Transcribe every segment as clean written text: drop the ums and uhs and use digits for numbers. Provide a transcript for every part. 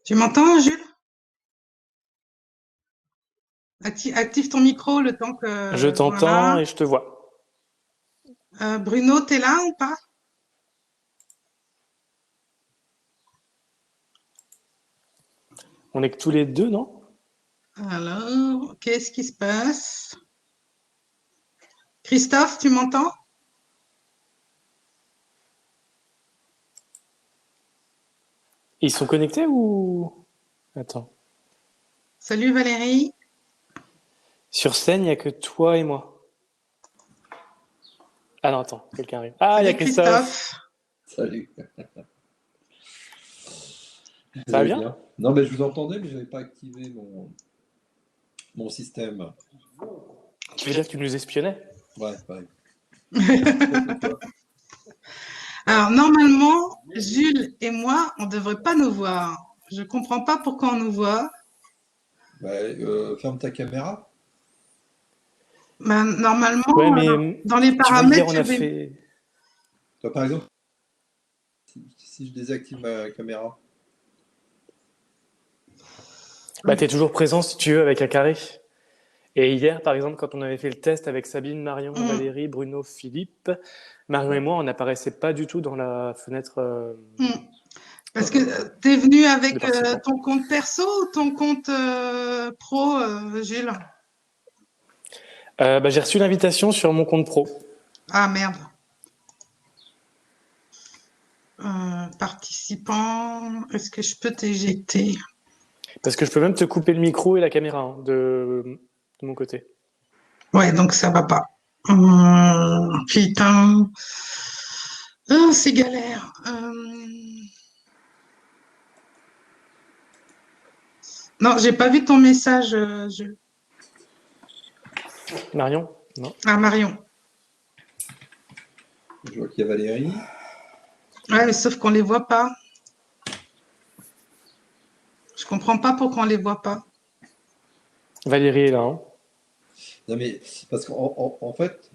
Tu m'entends, Jules? Active ton micro le temps que... Je t'entends Voilà. et je te vois. Bruno, t'es là ou pas? On est que tous les deux, non? Alors, qu'est-ce qui se passe? Christophe, tu m'entends? Ils sont connectés ou... Attends. Salut Valérie. Sur scène, il n'y a que toi et moi. Ah non, attends, quelqu'un arrive. Ah, il y a Salut Christophe. Christophe. Salut. Ça va bien? Non, mais je vous entendais, mais je n'avais pas activé mon système. Tu veux dire que tu nous espionnais? Ouais, ouais. Alors, normalement, Jules et moi, on ne devrait pas nous voir. Je ne comprends pas pourquoi on nous voit. Ferme ta caméra. Ben, normalement, Ouais, mais dans les tu vois, hier, paramètres, on a fait... Toi, par exemple, si je désactive ma caméra. Bah, t'es toujours présent, si tu veux, avec un carré. Et hier, par exemple, quand on avait fait le test avec Sabine, Marion, Valérie, Bruno, Philippe, Marion et moi, on n'apparaissait pas du tout dans la fenêtre Parce que tu es venu de avec participants. ton compte perso ou ton compte pro, Jules? Bah, j'ai reçu l'invitation sur mon compte pro. Ah merde. Participant, est-ce que je peux t'éjecter? Parce que je peux même te couper le micro et la caméra hein, de mon côté. Ouais, donc ça va pas. Putain. Ah, c'est galère. Non, j'ai pas vu ton message, Jules. Marion? Non. Ah, Marion. Je vois qu'il y a Valérie. Ouais, mais sauf qu'on les voit pas. Je comprends pas pourquoi on les voit pas. Valérie est là. Hein. Non, mais parce qu'en fait,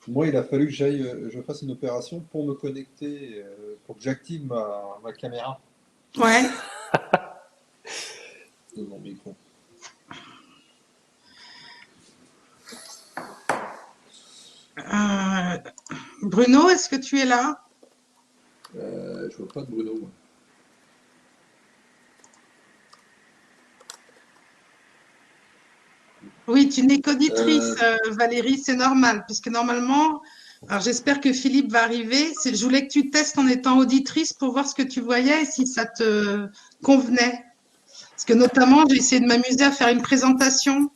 moi, il a fallu que je fasse une opération pour me connecter, pour que j'active ma caméra Ouais. de mon micro. Bruno, est-ce que tu es là? Je vois pas de Bruno, moi. Oui, tu n'es qu'auditrice, Valérie, c'est normal, puisque normalement, alors j'espère que Philippe va arriver. Je voulais que tu testes en étant auditrice pour voir ce que tu voyais et si ça te convenait. Parce que notamment, j'ai essayé de m'amuser à faire une présentation.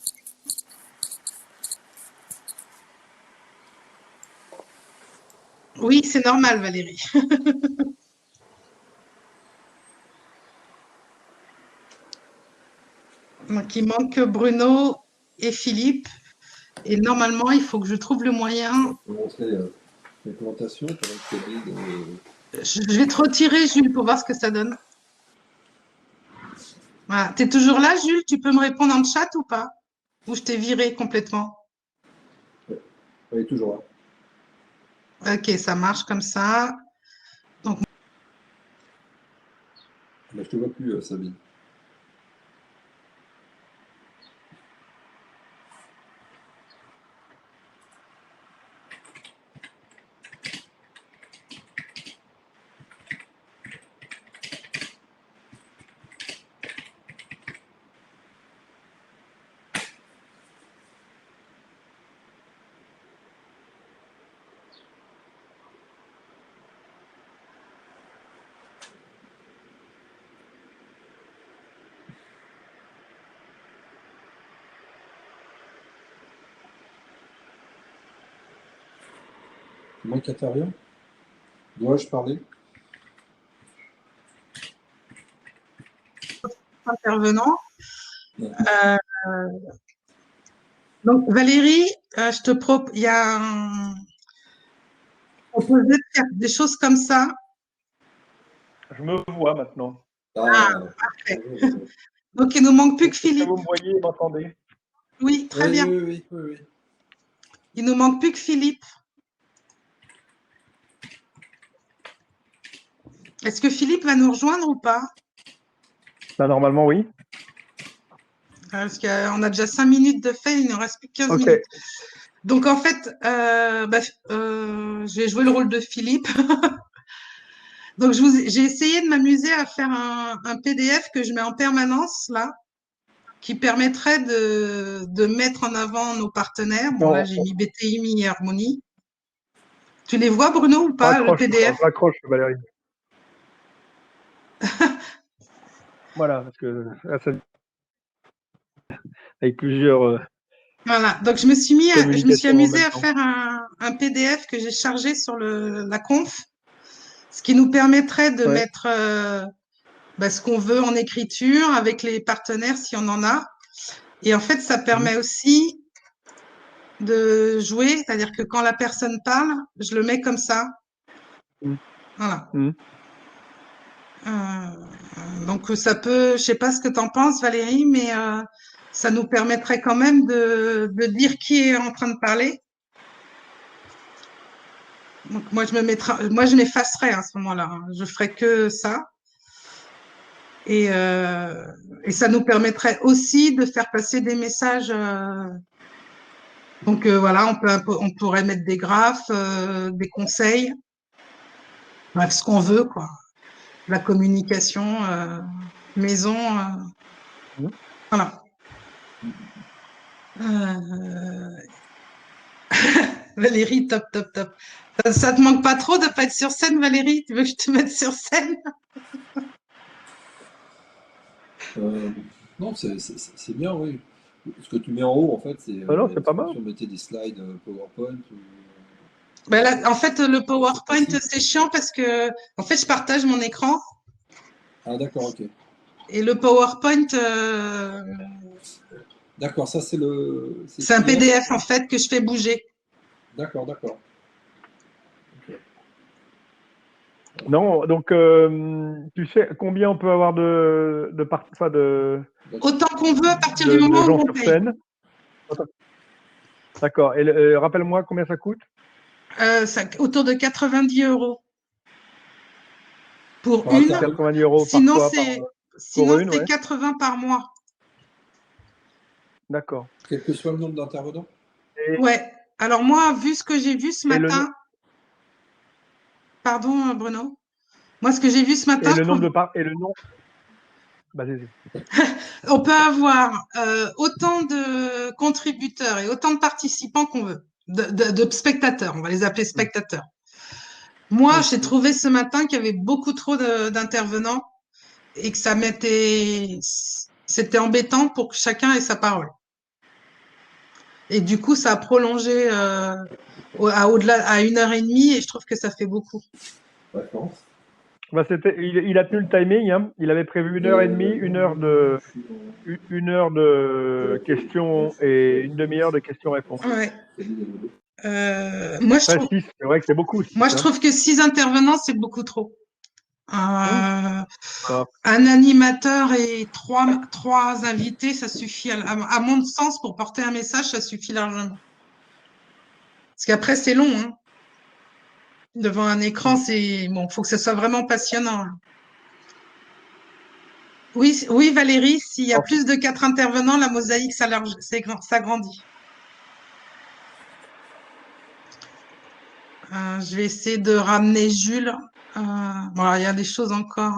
Oui, c'est normal, Valérie. Donc, il manque Bruno et Philippe. Et normalement, il faut que je trouve le moyen. Je vais montrer les présentations pendant que Sabine, Je vais te retirer, Jules, pour voir ce que ça donne. Voilà. Tu es toujours là, Jules? Tu peux me répondre en chat ou pas? Ou je t'ai viré complètement? elle est toujours là. Ok, ça marche comme ça. Donc, Mais je te vois plus, Sabine. Moi qui intervient? Dois-je parler? intervenant. Ouais. Donc, Valérie, je te propose, il y a proposé de faire des choses comme ça. Je me vois maintenant. Parfait. Donc, il nous manque plus que Est-ce que Philippe. vous me voyez et m'entendez? Oui, très bien. Oui. Il nous manque plus que Philippe. Est-ce que Philippe va nous rejoindre ou pas? Bah, normalement, oui. Parce qu'on a déjà 5 minutes de fait, il ne reste plus que 15 Ok. minutes. Donc, en fait, je vais jouer le rôle de Philippe. Donc, j'ai essayé de m'amuser à faire un PDF que je mets en permanence, là, qui permettrait de mettre en avant nos partenaires. Bon, là, j'ai mis BTI, mis Harmonie. Tu les vois, Bruno, ou pas, le PDF? Raccroche, Valérie. Voilà, parce que là, avec plusieurs Voilà, donc je me suis communications en amusée même à temps. faire un PDF que j'ai chargé sur la conf, ce qui nous permettrait de mettre ce qu'on veut en écriture avec les partenaires si on en a. Et en fait, ça permet aussi de jouer, c'est-à-dire que quand la personne parle, je le mets comme ça. Voilà. Donc ça peut, je sais pas ce que tu en penses, Valérie, mais ça nous permettrait quand même de dire qui est en train de parler. Donc moi je m'effacerai à ce moment-là. Hein. Je ferai que ça. Et ça nous permettrait aussi de faire passer des messages. Donc voilà, on pourrait mettre des graphes, des conseils, bref, ce qu'on veut, quoi. La communication maison, voilà. Valérie, top, top, top. Ça te manque pas trop de pas être sur scène, Valérie? Tu veux que je te mette sur scène? Non, c'est bien, oui. Ce que tu mets en haut, en fait, c'est non, c'est pas mal. si on mettait des slides PowerPoint. Ben là, en fait, le PowerPoint, facile. c'est chiant parce que, en fait, je partage mon écran Ah, d'accord, ok. et le PowerPoint, D'accord, ça c'est le. c'est un PDF en fait que je fais bouger. D'accord, d'accord. Non, donc tu sais combien on peut avoir de Autant qu'on veut à partir du moment gens où on sur paye. scène. D'accord. Et rappelle-moi combien ça coûte? Autour de 90 € pour Par une. 90 € Sinon, par c'est une, ouais. 80 par mois. D'accord. Quel que soit le nombre d'intervenants? Ouais. Alors moi, vu ce que j'ai vu ce matin, pardon Bruno, moi ce que j'ai vu ce matin, Vas-y. On peut avoir autant de contributeurs et autant de participants qu'on veut, de spectateurs, on va les appeler spectateurs. Moi, j'ai trouvé ce matin qu'il y avait beaucoup trop d'intervenants et que c'était embêtant pour que chacun ait sa parole. Et du coup, ça a prolongé au-delà à 1h30 et je trouve que ça fait beaucoup. D'accord. Bah, il a tenu le timing. Hein. Il avait prévu 1h30, une heure de questions et une demi-heure de questions-réponses. Ouais. Moi, c'est vrai que c'est beaucoup. Moi, je trouve que 6 intervenants, c'est beaucoup trop. Un animateur et trois invités, ça suffit. À mon sens, pour porter un message, ça suffit largement. Parce qu'après, c'est long. Hein. Devant un écran, c'est bon. Faut que ce soit vraiment passionnant. Hein. Oui, oui, Valérie. S'il y a plus de 4 intervenants, la mosaïque s'agrandit. Je vais essayer de ramener Jules. Bon, il y a des choses encore.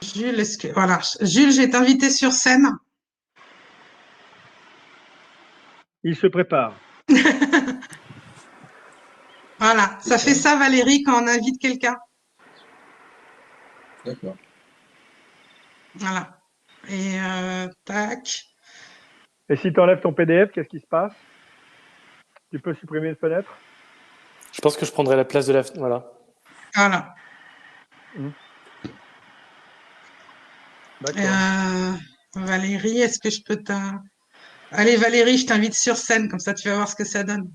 Jules, voilà. Jules, je vais t'inviter sur scène. Il se prépare. Voilà, ça fait ça, Valérie, quand on invite quelqu'un. D'accord. Voilà. Et tac. Et si tu enlèves ton PDF, qu'est-ce qui se passe? Tu peux supprimer une fenêtre? Je pense que je prendrai la place de la... Voilà. Voilà. D'accord. Valérie, est-ce que je peux Allez, Valérie, je t'invite sur scène, comme ça tu vas voir ce que ça donne.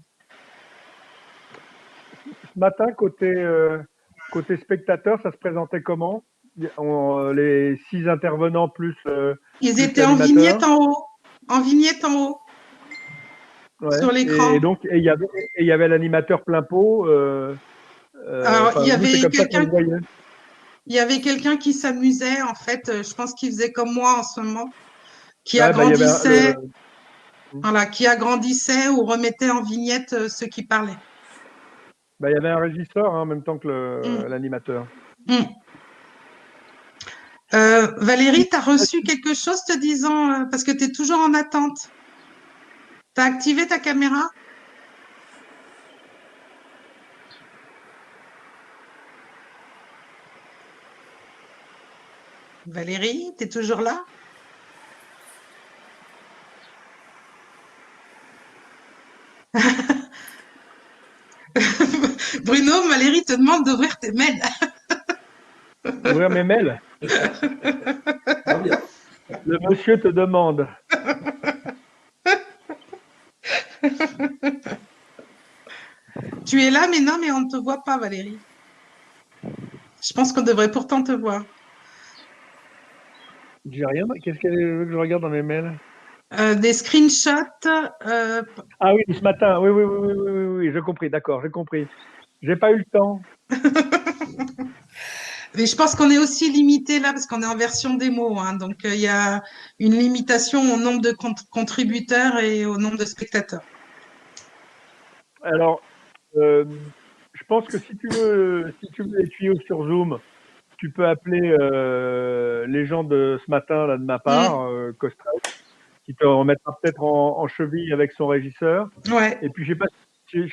Ce matin, côté spectateur, ça se présentait comment? Les 6 intervenants plus Ils plus étaient en l'animateur. vignette en haut. en vignette en haut, Ouais. sur l'écran. Et donc, il y avait l'animateur plein pot. Alors, Enfin, nous, c'est comme ça qu'on le voyait. il y avait quelqu'un qui s'amusait, en fait, je pense qu'il faisait comme moi en ce moment, qui Ouais, bah, il y avait agrandissait, voilà, qui agrandissait ou remettait en vignette ceux qui parlaient. il y avait un régisseur hein, en même temps que Mm. l'animateur. Mm. Valérie, tu as reçu quelque chose te disant, parce que tu es toujours en attente. Tu as activé ta caméra? Valérie, tu es toujours là? Bruno, Valérie te demande d'ouvrir tes mails. Ouvrir mes mails. Ah bien. Le monsieur te demande. Tu es là, mais non, mais on ne te voit pas, Valérie. Je pense qu'on devrait pourtant te voir. J'ai rien. Qu'est-ce qu'elle veut que je regarde dans mes mails? Des screenshots. Ah oui, ce matin. Oui, oui, oui, oui, oui, oui, oui, j'ai compris. D'accord, j'ai compris. J'ai pas eu le temps. Mais je pense qu'on est aussi limité là parce qu'on est en version démo. Hein, donc, il y a une limitation au nombre de contributeurs et au nombre de spectateurs. Alors, je pense que si tu veux les tuyaux sur Zoom, tu peux appeler les gens de ce matin là de ma part, Costa, qui te remettra peut-être en cheville avec son régisseur. Ouais, Et puis je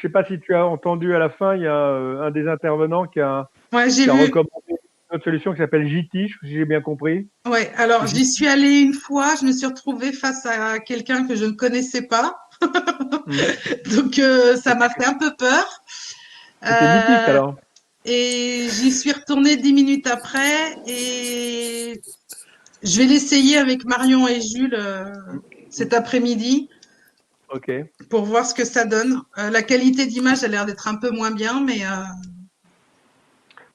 sais pas si tu as entendu à la fin, il y a un des intervenants ouais, j'ai qui a vu. recommandé une autre solution qui s'appelle JT, si j'ai bien compris. Ouais, alors JT. j'y suis allée une fois, je me suis retrouvée face à quelqu'un que je ne connaissais pas. Donc, ça m'a fait un peu peur. C'était mythique Euh, alors. et j'y suis retournée 10 minutes après et je vais l'essayer avec Marion et Jules cet après-midi Ok. pour voir ce que ça donne. La qualité d'image a l'air d'être un peu moins bien, mais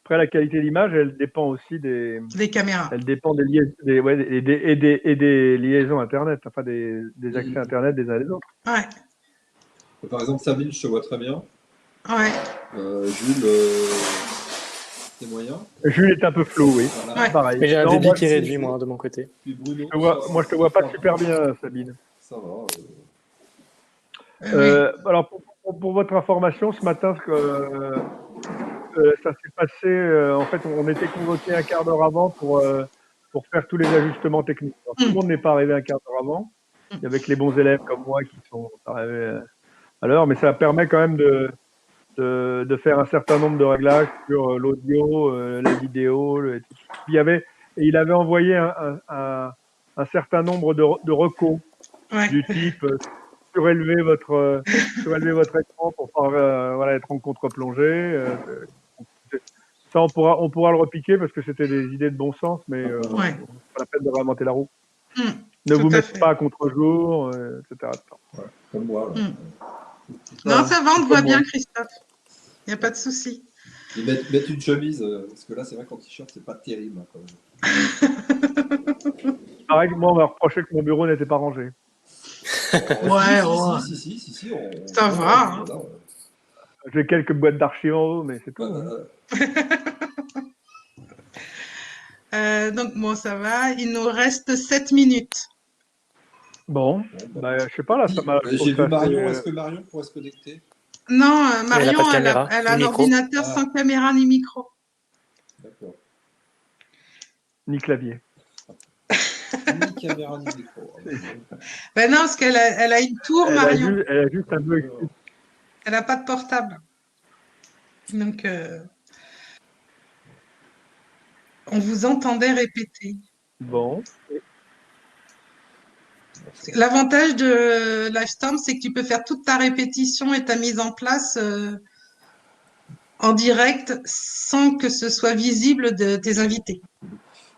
Après la qualité d'image, elle dépend aussi les caméras. elle dépend des liaisons, et des liaisons internet, enfin des accès internet des uns et des autres. Ouais, Par exemple, Sabine, je te vois très bien. ouais, Jules, c'est moyen. Jules est un peu flou, oui. Voilà. ouais. Pareil. Mais j'ai un Non, débit moi, qui est réduit, moi, de mon côté. Puis Bruno, moi, je te vois pas super bien, Sabine. Ça va. Oui. Alors, pour votre information, ce matin, ça s'est passé. En fait, on était convoqué un quart d'heure avant pour faire tous les ajustements techniques. Alors, tout le monde n'est pas arrivé un quart d'heure avant. Il y avait que les bons élèves comme moi qui sont arrivés à l'heure, mais ça permet quand même de faire un certain nombre de réglages sur l'audio, la vidéo. Et tout. Puis il avait envoyé un certain nombre de recos Ouais. du type surélever votre écran pour pas voilà, être en contre-plongée. Ça, on pourra le repiquer parce que c'était des idées de bon sens, mais Ouais. c'est pas la peine de réinventer la roue. Mm, Ne tout vous à mettez fait. pas à contre-jour, etc. Ouais, comme moi. Là. Mm. Voilà. Non, ça va, on te voit Comme moi. bien, Christophe. Il n'y a pas de souci. Et mettre une chemise, parce que là, c'est vrai qu'en t-shirt, c'est pas terrible. Hein, quand même. Pareil que moi, on m'a reproché que mon bureau n'était pas rangé. Ouais, Si, ça va. Hein. Voilà. J'ai quelques boîtes d'archives en haut, mais c'est tout. Hein. Donc, bon, ça va. Il nous reste 7 minutes. Bon, bah, je sais pas, là, ça m'a. J'ai vu Marion. Est-ce que Marion pourrait se connecter? Non, Elle n'a Marion, pas de caméra, elle a ni un micro. ordinateur sans caméra ni micro. D'accord. Ni clavier. Ni caméra, ni micro. Ben non, parce qu'elle elle a une tour, Marion. Elle a juste un peu. Elle n'a pas de portable. Donc, on vous entendait répéter. Bon. L'avantage de Livestorm, c'est que tu peux faire toute ta répétition et ta mise en place en direct sans que ce soit visible de tes invités.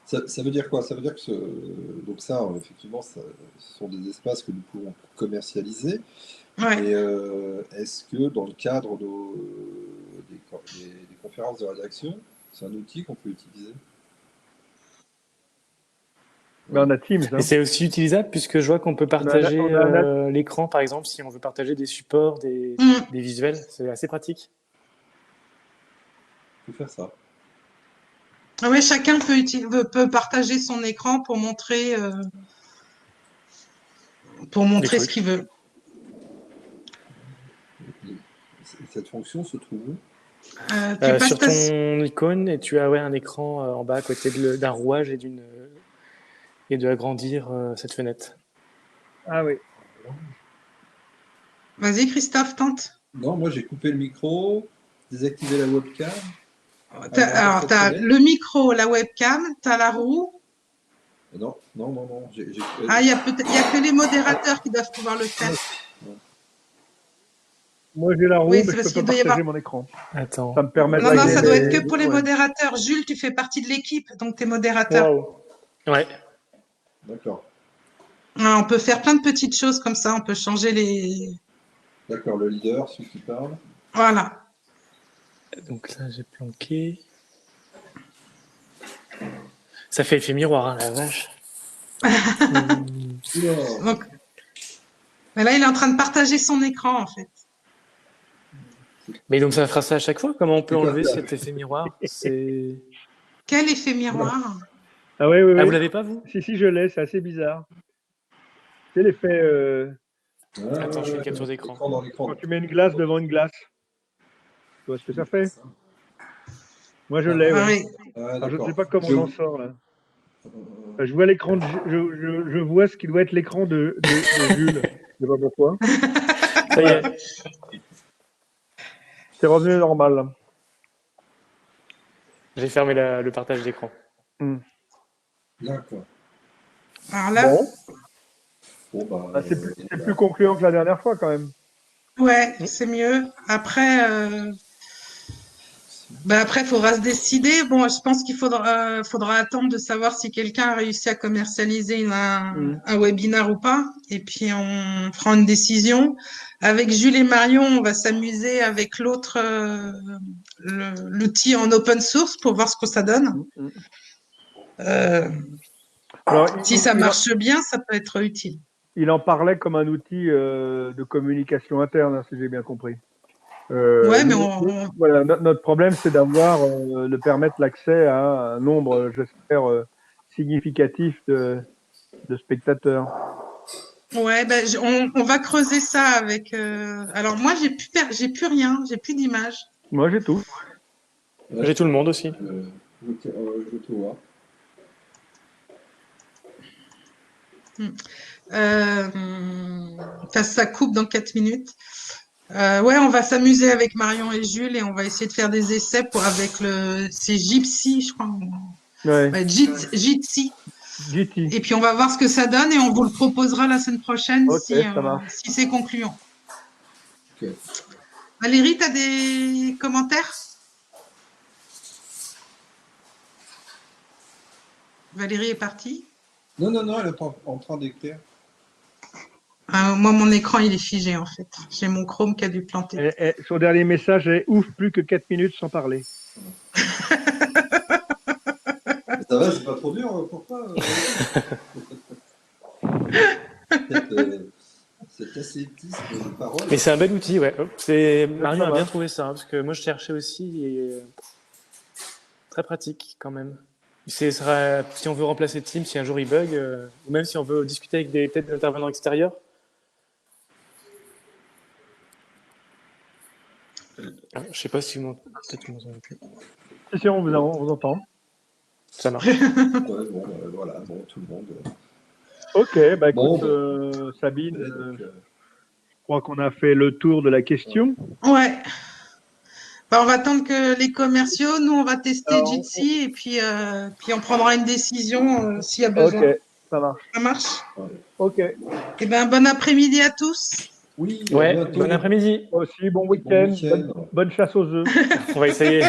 Ça veut dire quoi? Ça veut dire que donc ça, effectivement, ce sont des espaces que nous pouvons commercialiser. Ouais. Et est-ce que dans le cadre des conférences de rédaction, c'est un outil qu'on peut utiliser? Mais on a Teams. Hein. Et c'est aussi utilisable puisque je vois qu'on peut partager on a l'écran, par exemple, si on veut partager des supports, des visuels. C'est assez pratique. Faut faire ça. Ah ouais, chacun peut partager son écran pour montrer ce qu'il veut. Cette fonction se trouve où? Sur ton icône, et tu as un écran en bas à côté d'un rouage et de agrandir cette fenêtre. Ah oui. Vas-y, Christophe, tente. Non, moi j'ai coupé le micro, désactivé la webcam. Alors, tu as le micro, la webcam, tu as la roue. Non. Ah, il y a que les modérateurs qui doivent pouvoir le faire. Moi, j'ai la roue, Oui, mais je peux pas partager mon écran. Attends. Ça me permet de... Non, ça doit être que pour les modérateurs. Jules, tu fais partie de l'équipe, donc tu es modérateur. Wow. Ouais. D'accord. Ah, on peut faire plein de petites choses comme ça. On peut changer les... D'accord, le leader, celui qui parle. Voilà. Donc là, j'ai planqué. Ça fait effet miroir, hein, la vache. Donc, mais là, il est en train de partager son écran, en fait. Mais donc, ça fera ça à chaque fois? Comment on peut enlever cet effet miroir? Quel effet miroir? Ah oui. Ah, vous l'avez pas, vous? Si, je l'ai, c'est assez bizarre. C'est l'effet... Attends, je fais une capture d'écran. Quand tu mets une glace devant une glace. Tu vois ce que ça fait? Moi, je l'ai, ouais. Alors, je ne sais pas comment on en sort, là. Je vois l'écran, je vois ce qui doit être l'écran de Jules. Je ne sais pas pourquoi. Ça y est. C'est revenu normal. Là. J'ai fermé le partage d'écran. D'accord. Alors là... Bon, c'est plus concluant que la dernière fois, quand même. Ouais, c'est mieux. Après, il faudra se décider. Bon, je pense qu'il faudra attendre de savoir si quelqu'un a réussi à commercialiser un webinaire ou pas. Et puis, on fera une décision. Avec Jules et Marion, on va s'amuser avec l'autre, l'outil en open source pour voir ce que ça donne. Alors, si ça marche bien, ça peut être utile. Il en parlait comme un outil de communication interne, hein, si j'ai bien compris. Ouais, mais voilà, notre problème, c'est de permettre l'accès à un nombre, j'espère, significatif de spectateurs. Ouais, on va creuser ça avec. Alors moi, j'ai plus rien, j'ai plus d'image. Moi, j'ai tout. J'ai tout le monde aussi. Je te vois. Ça coupe dans 4 minutes. Ouais, on va s'amuser avec Marion et Jules et on va essayer de faire des essais c'est Gypsy, je crois. Ouais, Jitsi. Et puis on va voir ce que ça donne et on vous le proposera la semaine prochaine si c'est concluant. Okay. Valérie, tu as des commentaires? Valérie est partie? Non, elle est en train d'écrire. Moi, mon écran, il est figé, en fait. J'ai mon Chrome qui a dû planter. Son dernier message est « Ouf, plus que 4 minutes sans parler ». Ça va, c'est pas trop dur pour toi cet ascétisme de parole. Mais c'est un bel outil, ouais. Marion a bien trouvé ça, hein, parce que moi, je cherchais aussi, et très pratique, quand même. Si on veut remplacer Teams, si un jour il bug, ou même si on veut discuter avec peut-être des intervenants extérieurs. Je sais pas si vous m'entendez. Peut-être que vous m'entendez plus. Si, on vous entend. Ça marche. Voilà, tout le monde. Ok, écoute, Sabine, je crois qu'on a fait le tour de la question. Ouais. On va attendre que les commerciaux, nous, on va tester Jitsi et puis on prendra une décision s'il y a besoin. Ok, ça marche. Ça marche? Ok. Eh bien, bon après-midi à tous. Oui, bon après-midi. Aussi, bon week-end. Bonne chasse aux œufs. On va essayer.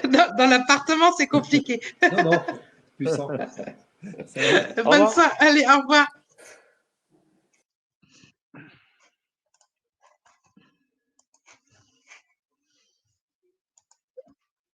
Dans l'appartement, c'est compliqué. Non, puissant. Bonne soirée. Allez, au revoir.